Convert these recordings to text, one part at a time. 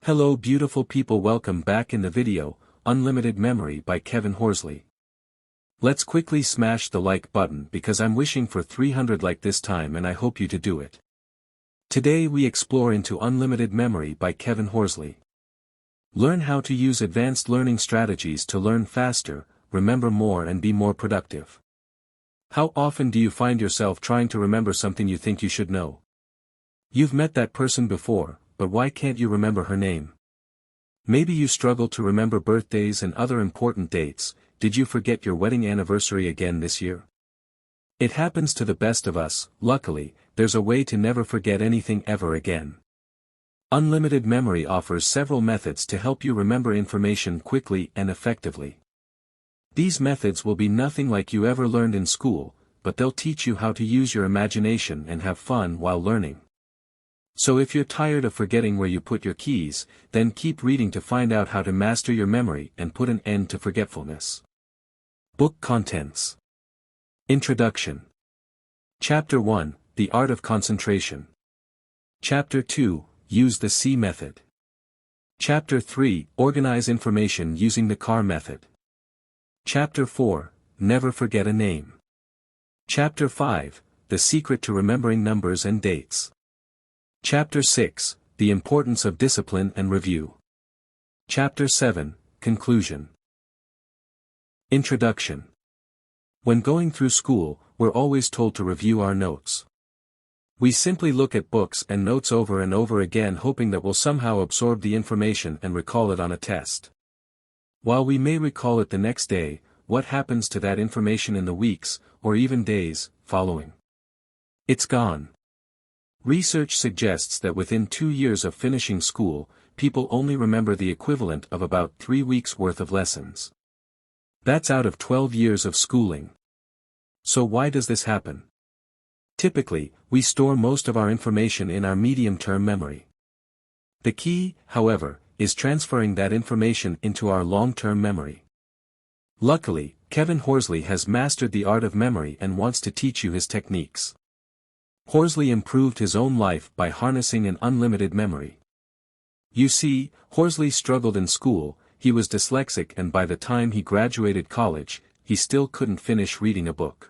Hello beautiful people, welcome back in the video, Unlimited Memory by Kevin Horsley. Let's quickly smash the like button because I'm wishing for 300 like this time and I hope you to do it. Today we explore into Unlimited Memory by Kevin Horsley. Learn how to use advanced learning strategies to learn faster, remember more and be more productive. How often do you find yourself trying to remember something you think you should know? You've met that person before, but why can't you remember her name? Maybe you struggle to remember birthdays and other important dates. Did you forget your wedding anniversary again this year? It happens to the best of us. Luckily, there's a way to never forget anything ever again. Unlimited Memory offers several methods to help you remember information quickly and effectively. These methods will be nothing like you ever learned in school, but they'll teach you how to use your imagination and have fun while learning. So if you're tired of forgetting where you put your keys, then keep reading to find out how to master your memory and put an end to forgetfulness. Book Contents. Introduction. Chapter 1, The Art of Concentration. Chapter 2, Use the C Method. Chapter 3, Organize Information Using the CAR Method. Chapter 4, Never Forget a Name. Chapter 5, The Secret to Remembering Numbers and Dates. Chapter 6, The Importance of Discipline and Review. Chapter 7, Conclusion. Introduction. When going through school, we're always told to review our notes. We simply look at books and notes over and over again hoping that we'll somehow absorb the information and recall it on a test. While we may recall it the next day, what happens to that information in the weeks, or even days, following? It's gone. Research suggests that within 2 years of finishing school, people only remember the equivalent of about 3 weeks' worth of lessons. That's out of 12 years of schooling. So why does this happen? Typically, we store most of our information in our medium-term memory. The key, however, is transferring that information into our long-term memory. Luckily, Kevin Horsley has mastered the art of memory and wants to teach you his techniques. Horsley improved his own life by harnessing an unlimited memory. You see, Horsley struggled in school, he was dyslexic and by the time he graduated college, he still couldn't finish reading a book.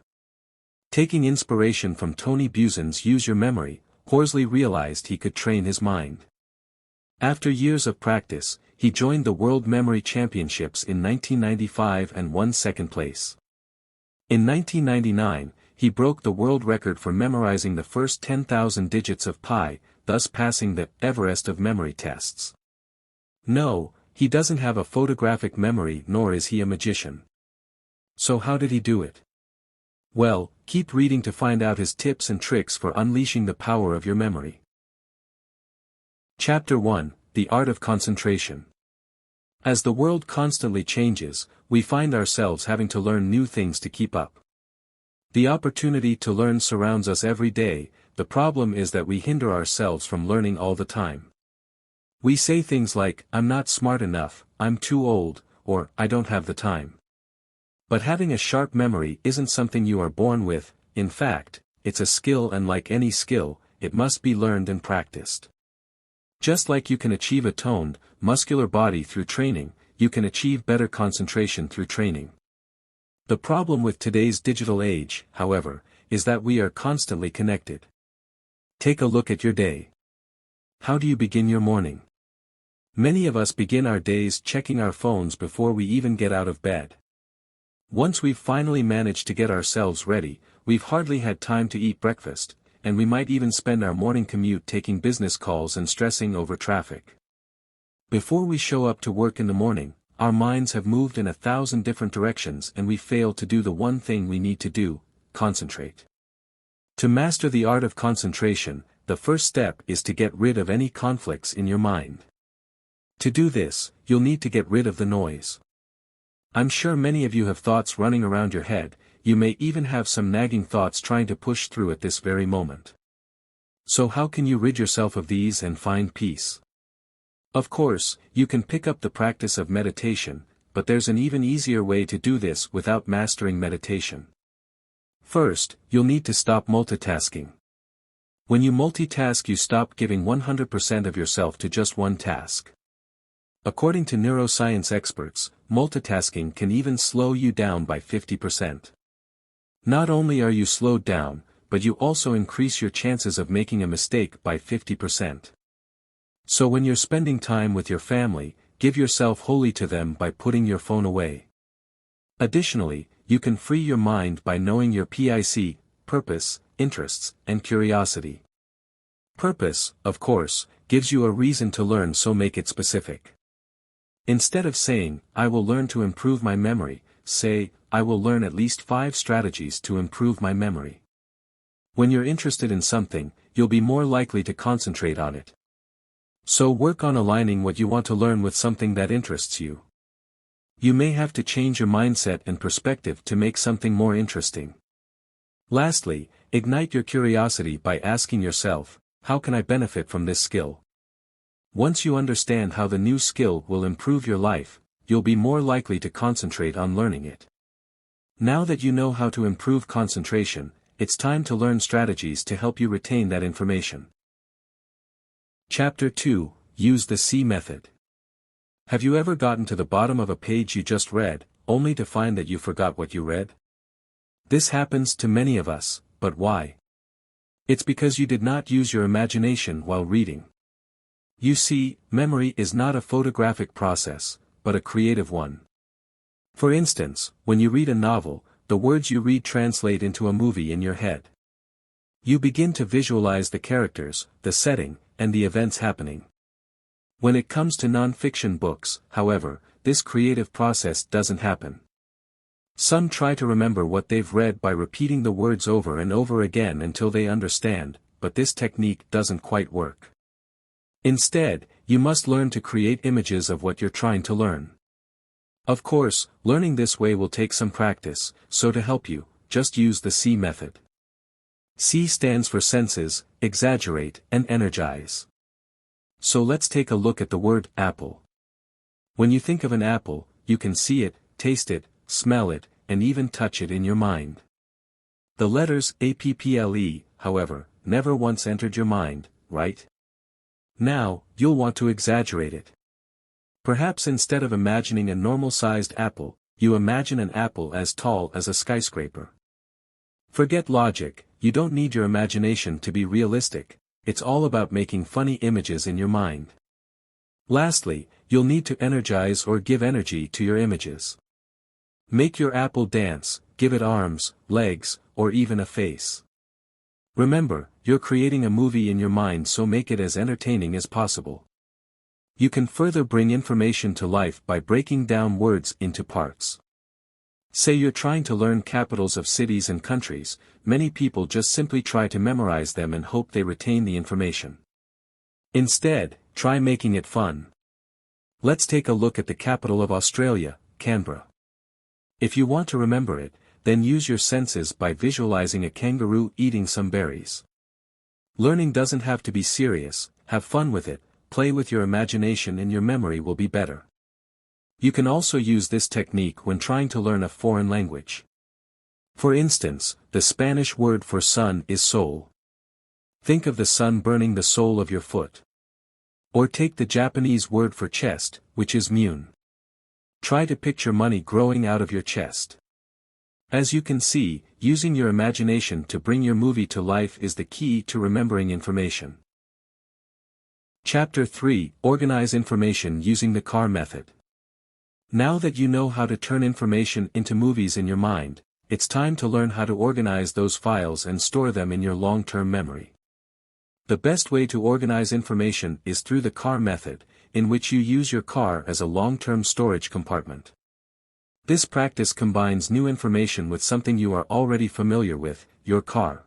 Taking inspiration from Tony Busan's Use Your Memory, Horsley realized he could train his mind. After years of practice, he joined the World Memory Championships in 1995 and won second place. In 1999, he broke the world record for memorizing the first 10,000 digits of pi, thus passing the Everest of memory tests. No, he doesn't have a photographic memory nor is he a magician. So how did he do it? Well, keep reading to find out his tips and tricks for unleashing the power of your memory. Chapter 1, The Art of Concentration. As the world constantly changes, we find ourselves having to learn new things to keep up. The opportunity to learn surrounds us every day, the problem is that we hinder ourselves from learning all the time. We say things like, I'm not smart enough, I'm too old, or I don't have the time. But having a sharp memory isn't something you are born with, in fact, it's a skill and like any skill, it must be learned and practiced. Just like you can achieve a toned, muscular body through training, you can achieve better concentration through training. The problem with today's digital age, however, is that we are constantly connected. Take a look at your day. How do you begin your morning? Many of us begin our days checking our phones before we even get out of bed. Once we've finally managed to get ourselves ready, we've hardly had time to eat breakfast, and we might even spend our morning commute taking business calls and stressing over traffic. Before we show up to work in the morning, our minds have moved in 1,000 different directions and we fail to do the one thing we need to do, concentrate. To master the art of concentration, the first step is to get rid of any conflicts in your mind. To do this, you'll need to get rid of the noise. I'm sure many of you have thoughts running around your head, you may even have some nagging thoughts trying to push through at this very moment. So how can you rid yourself of these and find peace? Of course, you can pick up the practice of meditation, but there's an even easier way to do this without mastering meditation. First, you'll need to stop multitasking. When you multitask, you stop giving 100% of yourself to just one task. According to neuroscience experts, multitasking can even slow you down by 50%. Not only are you slowed down, but you also increase your chances of making a mistake by 50%. So when you're spending time with your family, give yourself wholly to them by putting your phone away. Additionally, you can free your mind by knowing your PIC, purpose, interests, and curiosity. Purpose, of course, gives you a reason to learn, so make it specific. Instead of saying, I will learn to improve my memory, say, I will learn at least 5 strategies to improve my memory. When you're interested in something, you'll be more likely to concentrate on it. So work on aligning what you want to learn with something that interests you. You may have to change your mindset and perspective to make something more interesting. Lastly, ignite your curiosity by asking yourself, how can I benefit from this skill? Once you understand how the new skill will improve your life, you'll be more likely to concentrate on learning it. Now that you know how to improve concentration, it's time to learn strategies to help you retain that information. Chapter 2, Use the C method. Have you ever gotten to the bottom of a page you just read, only to find that you forgot what you read? This happens to many of us, but why? It's because you did not use your imagination while reading. You see, memory is not a photographic process, but a creative one. For instance, when you read a novel, the words you read translate into a movie in your head. You begin to visualize the characters, the setting, and the events happening. When it comes to non-fiction books, however, this creative process doesn't happen. Some try to remember what they've read by repeating the words over and over again until they understand, but this technique doesn't quite work. Instead, you must learn to create images of what you're trying to learn. Of course, learning this way will take some practice, so to help you, just use the C method. C stands for senses, exaggerate, and energize. So let's take a look at the word apple. When you think of an apple, you can see it, taste it, smell it, and even touch it in your mind. The letters APPLE, however, never once entered your mind, right? Now, you'll want to exaggerate it. Perhaps instead of imagining a normal-sized apple, you imagine an apple as tall as a skyscraper. Forget logic, you don't need your imagination to be realistic, it's all about making funny images in your mind. Lastly, you'll need to energize or give energy to your images. Make your apple dance, give it arms, legs, or even a face. Remember, you're creating a movie in your mind, so make it as entertaining as possible. You can further bring information to life by breaking down words into parts. Say you're trying to learn capitals of cities and countries, many people just simply try to memorize them and hope they retain the information. Instead, try making it fun. Let's take a look at the capital of Australia, Canberra. If you want to remember it, then use your senses by visualizing a kangaroo eating some berries. Learning doesn't have to be serious, have fun with it, play with your imagination and your memory will be better. You can also use this technique when trying to learn a foreign language. For instance, the Spanish word for sun is sol. Think of the sun burning the sole of your foot. Or take the Japanese word for chest, which is mune. Try to picture money growing out of your chest. As you can see, using your imagination to bring your movie to life is the key to remembering information. Chapter 3, Organize information using the CAR method. Now that you know how to turn information into movies in your mind, it's time to learn how to organize those files and store them in your long-term memory. The best way to organize information is through the CAR method, in which you use your CAR as a long-term storage compartment. This practice combines new information with something you are already familiar with, your CAR.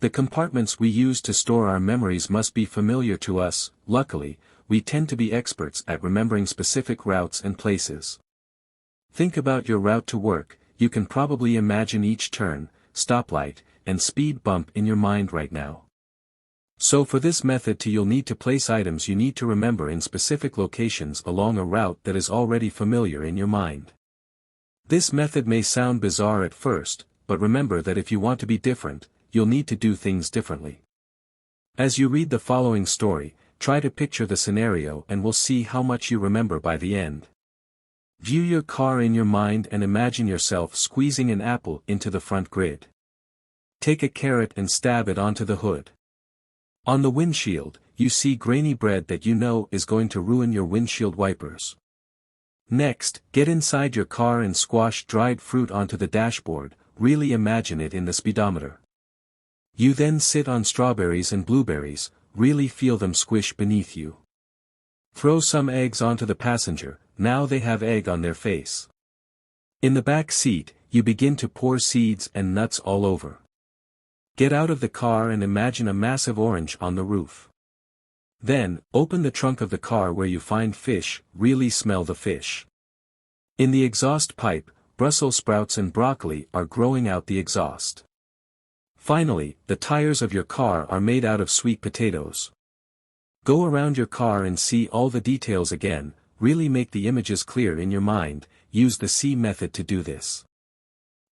The compartments we use to store our memories must be familiar to us. Luckily, we tend to be experts at remembering specific routes and places. Think about your route to work. You can probably imagine each turn, stoplight, and speed bump in your mind right now. So for this method you'll need to place items you need to remember in specific locations along a route that is already familiar in your mind. This method may sound bizarre at first, but remember that if you want to be different, you'll need to do things differently. As you read the following story, try to picture the scenario and we'll see how much you remember by the end. View your car in your mind and imagine yourself squeezing an apple into the front grid. Take a carrot and stab it onto the hood. On the windshield, you see grainy bread that you know is going to ruin your windshield wipers. Next, get inside your car and squash dried fruit onto the dashboard, really imagine it in the speedometer. You then sit on strawberries and blueberries, really feel them squish beneath you. Throw some eggs onto the passenger, now they have egg on their face. In the back seat, you begin to pour seeds and nuts all over. Get out of the car and imagine a massive orange on the roof. Then, open the trunk of the car where you find fish, really smell the fish. In the exhaust pipe, Brussels sprouts and broccoli are growing out the exhaust. Finally, the tires of your car are made out of sweet potatoes. Go around your car and see all the details again, really make the images clear in your mind, use the C method to do this.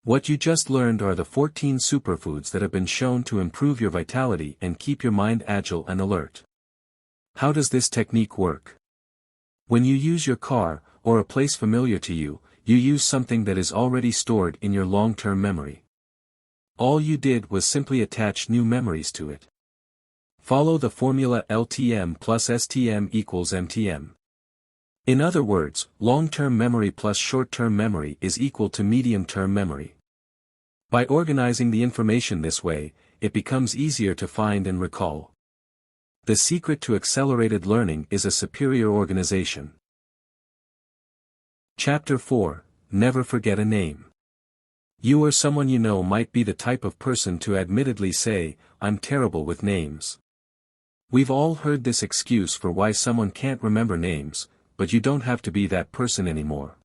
What you just learned are the 14 superfoods that have been shown to improve your vitality and keep your mind agile and alert. How does this technique work? When you use your car, or a place familiar to you, you use something that is already stored in your long-term memory. All you did was simply attach new memories to it. Follow the formula LTM plus STM equals MTM. In other words, long-term memory plus short-term memory is equal to medium-term memory. By organizing the information this way, it becomes easier to find and recall. The secret to accelerated learning is a superior organization. Chapter 4, Never Forget a Name. You or someone you know might be the type of person to admittedly say, "I'm terrible with names." We've all heard this excuse for why someone can't remember names, but you don't have to be that person anymore.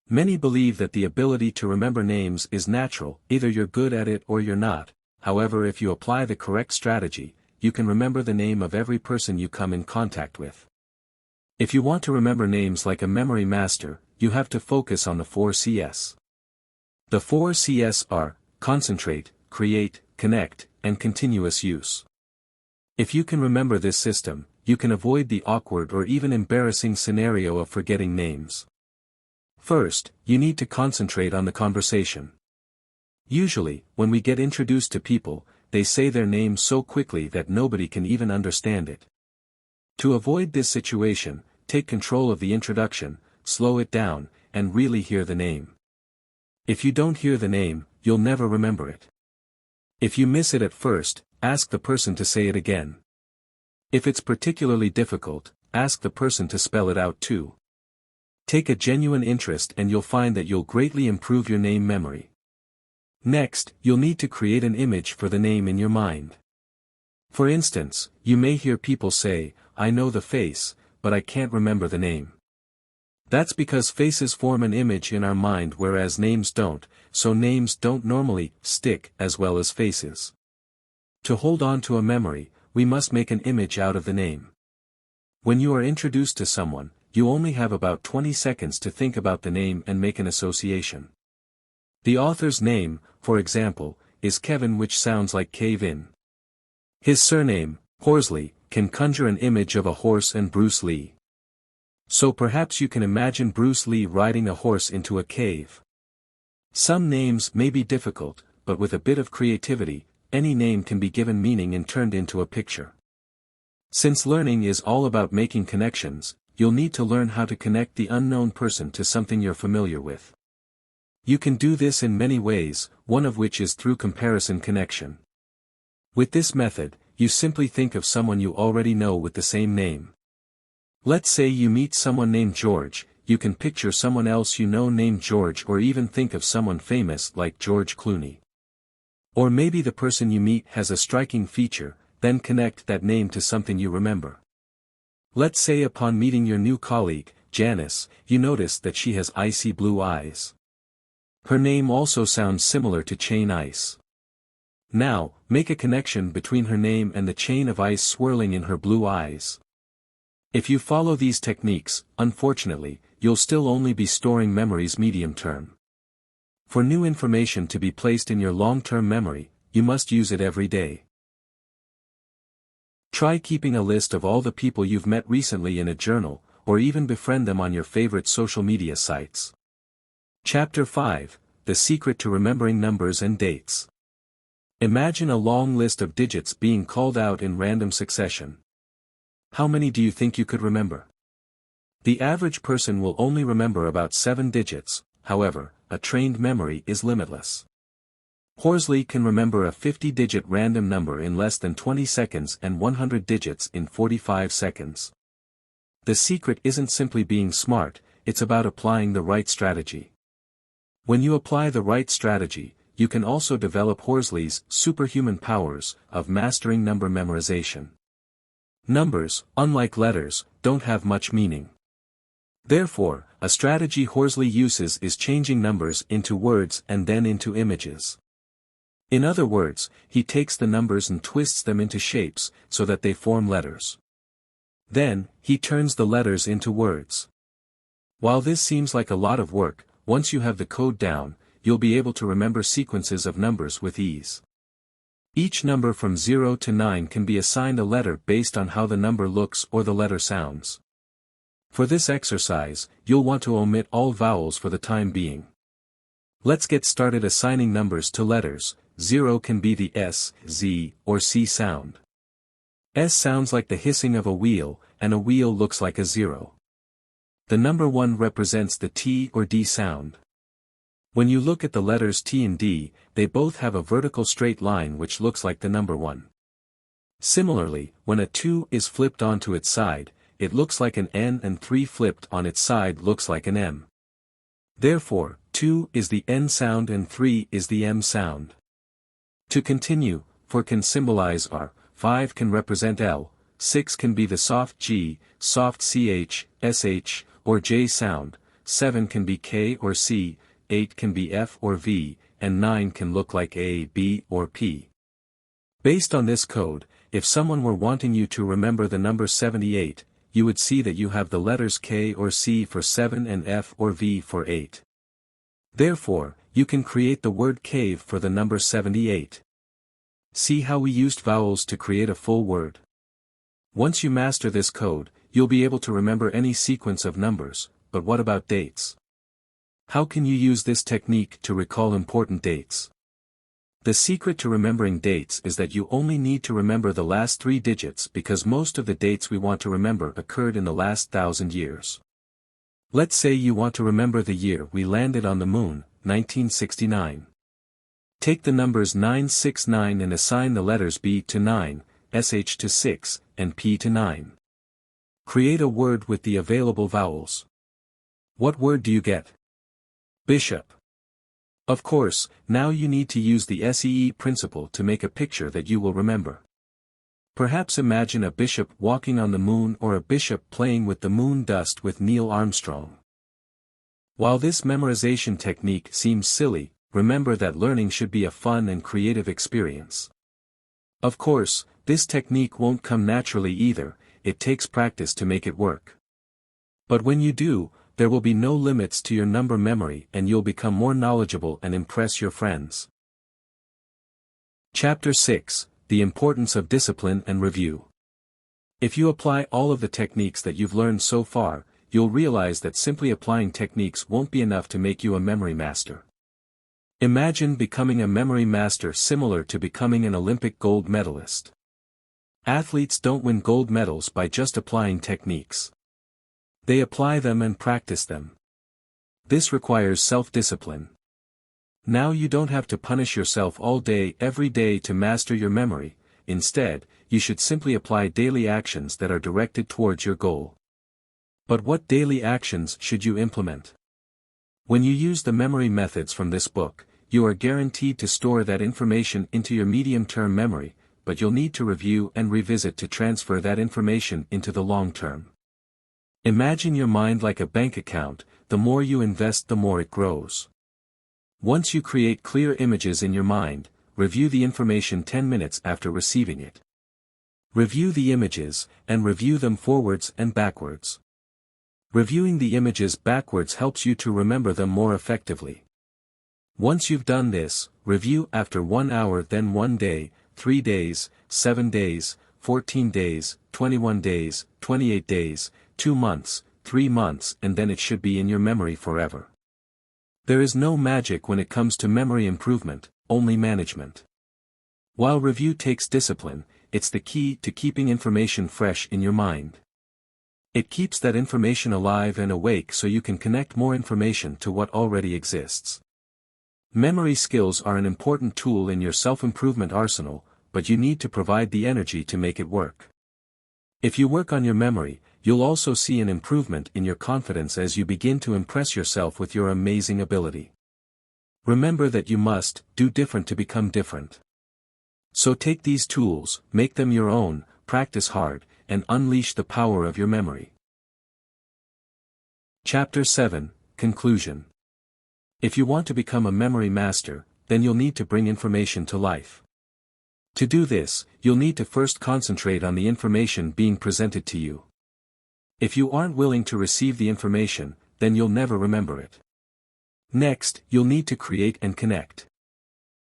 Many believe that the ability to remember names is natural, either you're good at it or you're not. However, if you apply the correct strategy, you can remember the name of every person you come in contact with. If you want to remember names like a memory master, you have to focus on the 4 Cs. The 4 Cs are concentrate, create, connect, and continuous use. If you can remember this system, you can avoid the awkward or even embarrassing scenario of forgetting names. First, you need to concentrate on the conversation. Usually, when we get introduced to people, they say their name so quickly that nobody can even understand it. To avoid this situation, take control of the introduction, slow it down, and really hear the name. If you don't hear the name, you'll never remember it. If you miss it at first, ask the person to say it again. If it's particularly difficult, ask the person to spell it out too. Take a genuine interest and you'll find that you'll greatly improve your name memory. Next, you'll need to create an image for the name in your mind. For instance, you may hear people say, "I know the face, but I can't remember the name." That's because faces form an image in our mind whereas names don't, so names don't normally stick as well as faces. To hold on to a memory, we must make an image out of the name. When you are introduced to someone, you only have about 20 seconds to think about the name and make an association. The author's name, for example, is Kevin, which sounds like cave in. His surname, Horsley, can conjure an image of a horse and Bruce Lee. So perhaps you can imagine Bruce Lee riding a horse into a cave. Some names may be difficult, but with a bit of creativity, any name can be given meaning and turned into a picture. Since learning is all about making connections, you'll need to learn how to connect the unknown person to something you're familiar with. You can do this in many ways, one of which is through comparison connection. With this method, you simply think of someone you already know with the same name. Let's say you meet someone named George, you can picture someone else you know named George, or even think of someone famous like George Clooney. Or maybe the person you meet has a striking feature, then connect that name to something you remember. Let's say upon meeting your new colleague, Janice, you notice that she has icy blue eyes. Her name also sounds similar to chain ice. Now, make a connection between her name and the chain of ice swirling in her blue eyes. If you follow these techniques, unfortunately, you'll still only be storing memories medium term. For new information to be placed in your long-term memory, you must use it every day. Try keeping a list of all the people you've met recently in a journal, or even befriend them on your favorite social media sites. Chapter 5, The Secret to Remembering Numbers and Dates. Imagine a long list of digits being called out in random succession. How many do you think you could remember? The average person will only remember about 7 digits, however, a trained memory is limitless. Horsley can remember a 50-digit random number in less than 20 seconds and 100 digits in 45 seconds. The secret isn't simply being smart, it's about applying the right strategy. When you apply the right strategy, you can also develop Horsley's superhuman powers of mastering number memorization. Numbers, unlike letters, don't have much meaning. Therefore, a strategy Horsley uses is changing numbers into words and then into images. In other words, he takes the numbers and twists them into shapes, so that they form letters. Then, he turns the letters into words. While this seems like a lot of work, once you have the code down, you'll be able to remember sequences of numbers with ease. Each number from 0 to 9 can be assigned a letter based on how the number looks or the letter sounds. For this exercise, you'll want to omit all vowels for the time being. Let's get started assigning numbers to letters. 0 can be the S, Z, or C sound. S sounds like the hissing of a wheel, and a wheel looks like a 0. The number 1 represents the T or D sound. When you look at the letters T and D, they both have a vertical straight line which looks like the number 1. Similarly, when a 2 is flipped onto its side, it looks like an N, and 3 flipped on its side looks like an M. Therefore, 2 is the N sound and 3 is the M sound. To continue, 4 can symbolize R, 5 can represent L, 6 can be the soft G, soft CH, SH, or J sound, 7 can be K or C, 8 can be F or V, and 9 can look like A, B, or P. Based on this code, if someone were wanting you to remember the number 78, you would see that you have the letters K or C for 7 and F or V for 8. Therefore, you can create the word cave for the number 78. See how we used vowels to create a full word? Once you master this code, you'll be able to remember any sequence of numbers, but what about dates? How can you use this technique to recall important dates? The secret to remembering dates is that you only need to remember the last 3 digits because most of the dates we want to remember occurred in the last 1,000 years. Let's say you want to remember the year we landed on the moon, 1969. Take the numbers 969 and assign the letters B to 9, SH to 6, and P to 9. Create a word with the available vowels. What word do you get? Bishop. Of course, now you need to use the SEE principle to make a picture that you will remember. Perhaps imagine a bishop walking on the moon or a bishop playing with the moon dust with Neil Armstrong. While this memorization technique seems silly, remember that learning should be a fun and creative experience. Of course, this technique won't come naturally either, it takes practice to make it work. But when you do, there will be no limits to your number memory and you'll become more knowledgeable and impress your friends. Chapter 6, The Importance of Discipline and Review. If you apply all of the techniques that you've learned so far, you'll realize that simply applying techniques won't be enough to make you a memory master. Imagine becoming a memory master similar to becoming an Olympic gold medalist. Athletes don't win gold medals by just applying techniques. They apply them and practice them. This requires self-discipline. Now you don't have to punish yourself all day every day to master your memory, instead, you should simply apply daily actions that are directed towards your goal. But what daily actions should you implement? When you use the memory methods from this book, you are guaranteed to store that information into your medium-term memory, but you'll need to review and revisit to transfer that information into the long term. Imagine your mind like a bank account, the more you invest the more it grows. Once you create clear images in your mind, review the information 10 minutes after receiving it. Review the images, and review them forwards and backwards. Reviewing the images backwards helps you to remember them more effectively. Once you've done this, review after 1 hour, then 1 day, 3 days, 7 days, 14 days, 21 days, 28 days, 2 months, 3 months, and then it should be in your memory forever. There is no magic when it comes to memory improvement, only management. While review takes discipline, it's the key to keeping information fresh in your mind. It keeps that information alive and awake so you can connect more information to what already exists. Memory skills are an important tool in your self-improvement arsenal, but you need to provide the energy to make it work. If you work on your memory, you'll also see an improvement in your confidence as you begin to impress yourself with your amazing ability. Remember that you must do different to become different. So take these tools, make them your own, practice hard, and unleash the power of your memory. Chapter 7, Conclusion. If you want to become a memory master, then you'll need to bring information to life. To do this, you'll need to first concentrate on the information being presented to you. If you aren't willing to receive the information, then you'll never remember it. Next, you'll need to create and connect.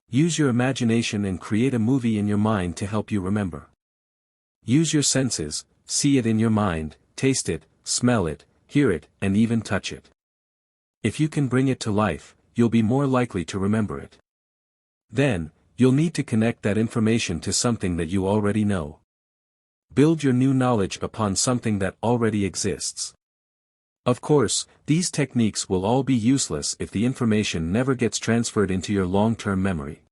Use your imagination and create a movie in your mind to help you remember. Use your senses, see it in your mind, taste it, smell it, hear it, and even touch it. If you can bring it to life, you'll be more likely to remember it. Then, you'll need to connect that information to something that you already know. Build your new knowledge upon something that already exists. Of course, these techniques will all be useless if the information never gets transferred into your long-term memory.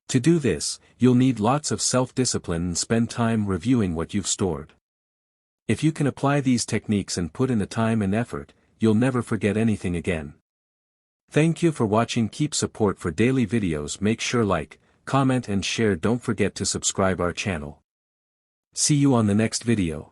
To do this, you'll need lots of self-discipline and spend time reviewing what you've stored. If you can apply these techniques and put in the time and effort, you'll never forget anything again. Thank you for watching. Keep support for daily videos. Make sure like, comment and share. Don't forget to subscribe our channel. See you on the next video.